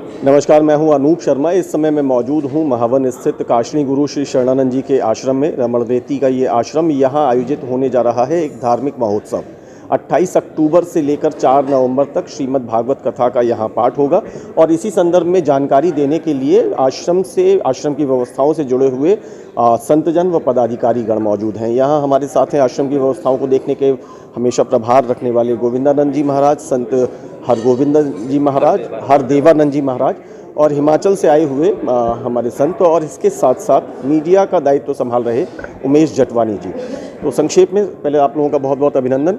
नमस्कार, मैं हूं अनूप शर्मा। इस समय मैं मौजूद हूं महावन स्थित काशनी गुरु श्री शरणानंद जी के आश्रम में। रमणरेती का ये आश्रम, यहां आयोजित होने जा रहा है एक धार्मिक महोत्सव। 28 अक्टूबर से लेकर 4 नवंबर तक श्रीमद् भागवत कथा का यहाँ पाठ होगा और इसी संदर्भ में जानकारी देने के लिए आश्रम की व्यवस्थाओं से जुड़े हुए संतजन व पदाधिकारी गण मौजूद हैं। यहाँ हमारे साथ हैं आश्रम की व्यवस्थाओं को देखने के हमेशा प्रभार रखने वाले गोविंदानंद जी महाराज, संत हरगोविंद जी महाराज, हरदेवानंद जी महाराज और हिमाचल से आए हुए हमारे संत, और इसके साथ साथ मीडिया का दायित्व संभाल रहे उमेश जटवानी जी। तो संक्षेप में पहले आप लोगों का बहुत बहुत अभिनंदन।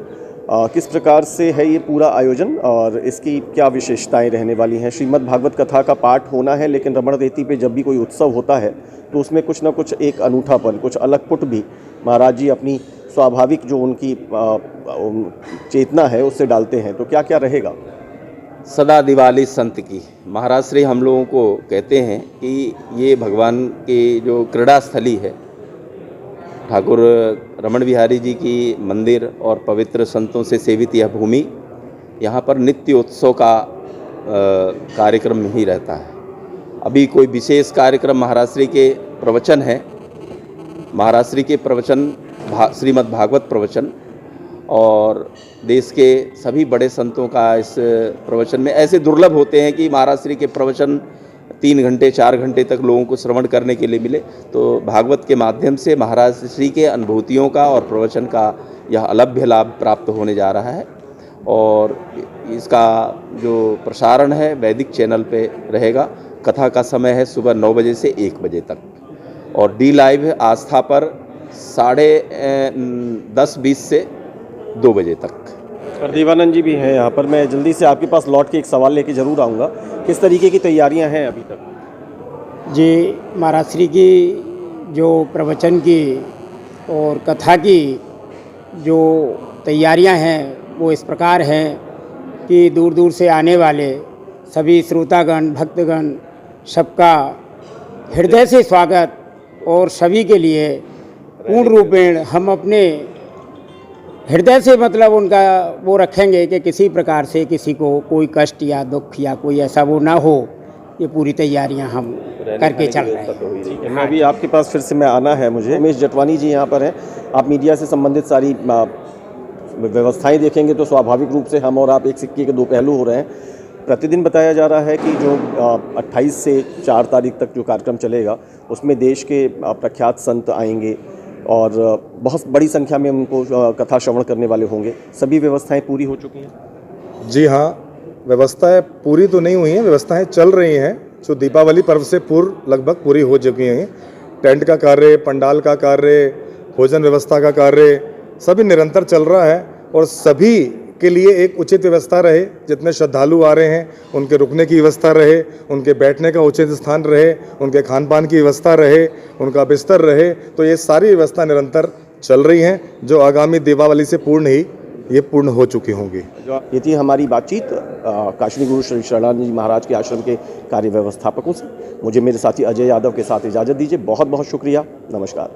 किस प्रकार से है ये पूरा आयोजन और इसकी क्या विशेषताएं रहने वाली हैं? श्रीमद् भागवत कथा का पाठ होना है, लेकिन रमणरेती पे जब भी कोई उत्सव होता है तो उसमें कुछ ना कुछ एक अनूठापन, कुछ अलग पुट भी महाराज जी अपनी स्वाभाविक जो उनकी चेतना है उससे डालते हैं। तो क्या क्या रहेगा? सदा दिवाली संत की। महाराज श्री हम लोगों को कहते हैं कि ये भगवान की जो क्रीड़ा स्थली है, ठाकुर रमण बिहारी जी की मंदिर और पवित्र संतों से सेवित यह भूमि, यहाँ पर नित्य उत्सव का कार्यक्रम ही रहता है। अभी कोई विशेष कार्यक्रम महाराज श्री के प्रवचन है, महाराज श्री के प्रवचन श्रीमद् भागवत प्रवचन, और देश के सभी बड़े संतों का इस प्रवचन में ऐसे दुर्लभ होते हैं कि महाराज श्री के प्रवचन 3 घंटे 4 घंटे तक लोगों को श्रवण करने के लिए मिले। तो भागवत के माध्यम से महाराज श्री के अनुभूतियों का और प्रवचन का यह अलभ्य लाभ प्राप्त होने जा रहा है, और इसका जो प्रसारण है वैदिक चैनल पे रहेगा। कथा का समय है सुबह 9 बजे से 1 बजे तक, और डी लाइव आस्था पर 10:20 से 2 बजे तक। हरदेवानंद जी भी हैं यहाँ पर। मैं जल्दी से आपके पास लौट के एक सवाल लेके ज़रूर आऊँगा। किस तरीके की तैयारियाँ हैं अभी तक? जी, महाराज श्री की जो प्रवचन की और कथा की जो तैयारियां हैं वो इस प्रकार हैं कि दूर दूर से आने वाले सभी श्रोतागण, भक्तगण, सबका हृदय से स्वागत, और सभी के लिए पूर्ण रूपेण हम अपने हृदय से मतलब उनका वो रखेंगे कि किसी प्रकार से किसी को कोई कष्ट या दुख या कोई ऐसा वो ना हो। ये पूरी तैयारियां हम करके चल रहे हैं। ठीक है, मैं भी आपके पास फिर से मैं आना है मुझे। उमेश जटवानी जी यहाँ पर हैं। आप मीडिया से संबंधित सारी व्यवस्थाएं देखेंगे तो स्वाभाविक रूप से हम और आप एक सिक्के के दो पहलू हो रहे हैं। प्रतिदिन बताया जा रहा है कि जो 28 से 4 तारीख तक जो कार्यक्रम चलेगा उसमें देश के प्रख्यात संत आएंगे और बहुत बड़ी संख्या में उनको कथा श्रवण करने वाले होंगे। सभी व्यवस्थाएं पूरी हो चुकी हैं? जी हाँ, व्यवस्थाएं पूरी तो नहीं हुई हैं, व्यवस्थाएं चल रही हैं जो दीपावली पर्व से पूर्व लगभग पूरी हो चुकी हैं। टेंट का कार्य, पंडाल का कार्य, भोजन व्यवस्था का कार्य सभी निरंतर चल रहा है, और सभी के लिए एक उचित व्यवस्था रहे। जितने श्रद्धालु आ रहे हैं उनके रुकने की व्यवस्था रहे, उनके बैठने का उचित स्थान रहे, उनके खान पान की व्यवस्था रहे, उनका बिस्तर रहे। तो ये सारी व्यवस्था निरंतर चल रही हैं, जो आगामी दीपावली से ये पूर्ण हो चुकी होंगी। ये थी हमारी बातचीत काशनी गुरु श्री शरणानंद जी महाराज के आश्रम के कार्य व्यवस्थापकों से। मुझे मेरे साथी अजय यादव के साथ इजाज़त दीजिए। बहुत बहुत शुक्रिया। नमस्कार।